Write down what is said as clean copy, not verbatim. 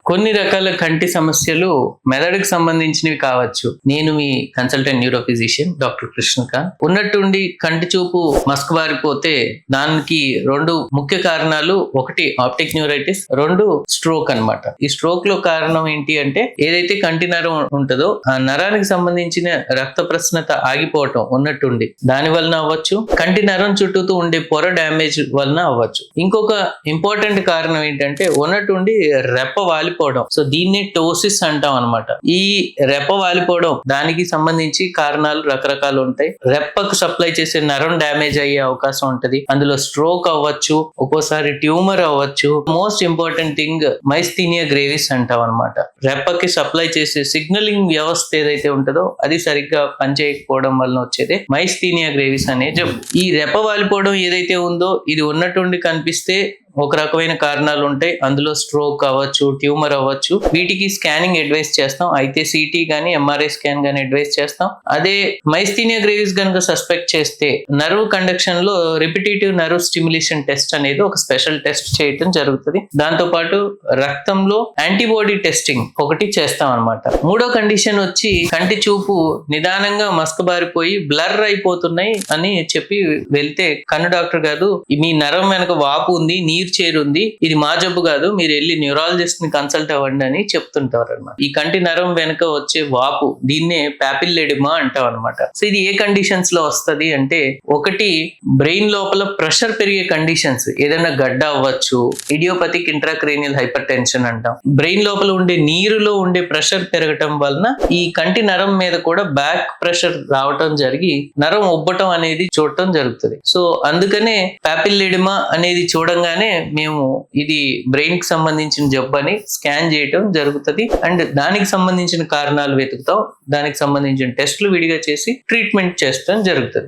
కొన్ని రకాల కంటి సమస్యలు మెదడుకు సంబంధించినవి కావచ్చు. నేను మీ consultant neuro physician doctor Krishnakant. ఉన్నట్టుండి కంటి చూపు మసకబారిపోతే దానికి రెండు ముఖ్య కారణాలు, ఒకటి ఆప్టిక్ న్యూరైటిస్, రెండు స్ట్రోక్ అన్నమాట. ఈ స్ట్రోక్ లో కారణం ఏంటి అంటే ఏదైతే కంటి నరం ఉంటుందో ఆ నరానికి సంబంధించిన రక్త ప్రసరణ ఆగిపోవటం ఉన్నట్టుండి దాని వలన అవ్వచ్చు, కంటి నరం చుట్టూతూ ఉండే పొర డ్యామేజ్ వలన అవ్వచ్చు. ఇంకొక ఇంపార్టెంట్ కారణం ఏంటంటే ఉన్నట్టుండి రెప్ప వాలిపోవడం. సో దీన్ని టోసిస్ అంటాం అనమాట. ఈ రెప్ప వాలిపోవడం దానికి సంబంధించి కారణాలు రకరకాలు ఉంటాయి. రెప్పకు సప్లై చేసే నరం డ్యామేజ్ అయ్యే అవకాశం ఉంటది. అందులో స్ట్రోక్ అవ్వచ్చు, ఒక్కోసారి ట్యూమర్ అవ్వచ్చు. Most important thing myasthenia gravis అంటాం అనమాట. రెప్పకి సప్లై చేసే సిగ్నలింగ్ వ్యవస్థ ఏదైతే ఉంటుందో అది సరిగ్గా పనిచేయకపోవడం వలన వచ్చేదే మైస్థీనియా గ్రేవిస్ అనే జబ్బు. ఈ రెప్ప వాలిపోవడం ఏదైతే ఉందో ఇది ఉన్నట్టుండి కనిపిస్తే ఒక రకమైన కారణాలు ఉంటాయి. అందులో స్ట్రోక్ అవ్వచ్చు, ట్యూమర్ అవ్వచ్చు. వీటికి స్కానింగ్ అడ్వైస్ చేస్తాం. అయితే సిటీ గానీ ఎంఆర్ఐ స్కాన్ గానీ అడ్వైస్ చేస్తాం. అదే మైస్థీనియా గ్రేవిస్ కనుక సస్పెక్ట్ చేస్తే నర్వ్ కండక్షన్ లో రిపిటేటివ్ నర్వ్ స్టిమ్యులేషన్ టెస్ట్ అనేది ఒక స్పెషల్ టెస్ట్ చేయటం జరుగుతుంది. దాంతో పాటు రక్తంలో యాంటీబాడీ టెస్టింగ్ ఒకటి చేస్తాం అనమాట. మూడో కండిషన్ వచ్చి కంటి చూపు నిదానంగా మసకబారిపోయి బ్లర్ అయిపోతున్నాయి అని చెప్పి వెళ్తే కన్ను డాక్టర్ గారు మీ నరం వెనక వాపు ఉంది, నీరు చేరుంది, ఇది మా జబ్బు కాదు, మీరు వెళ్ళి న్యూరాలజిస్ట్ ని కన్సల్ట్ అవ్వండి అని చెప్తుంటారు అనమాట. ఈ కంటి నరం వెనక వచ్చే వాపు దీన్నే పాపిల్లెడిమా అంటాం అనమాట. సో ఇది ఏ కండిషన్స్ లో వస్తది అంటే, ఒకటి బ్రెయిన్ లోపల ప్రెషర్ పెరిగే కండిషన్స్, ఏదైనా గడ్డ అవ్వచ్చు, ఇడియోపతిక్ ఇంట్రాక్రేనియల్ హైపర్ టెన్షన్ అంటాం. బ్రెయిన్ లోపల ఉండే నీరులో ఉండే ప్రెషర్ పెరగటం వలన ఈ కంటి నరం మీద కూడా బ్యాక్ ప్రెషర్ రావటం జరిగి నరం ఉబ్బటం అనేది చూడటం జరుగుతుంది. సో అందుకనే పాపిల్లెడిమా అనేది చూడంగానే మేము ఇది బ్రెయిన్ కి సంబంధించిన జబ్బు అని స్కాన్ చేయటం జరుగుతుంది. అండ్ దానికి సంబంధించిన కారణాలు వెతుకుతాం. దానికి సంబంధించిన టెస్టులు విడిగా చేసి ట్రీట్మెంట్ చేస్తాం జరుగుతుంది.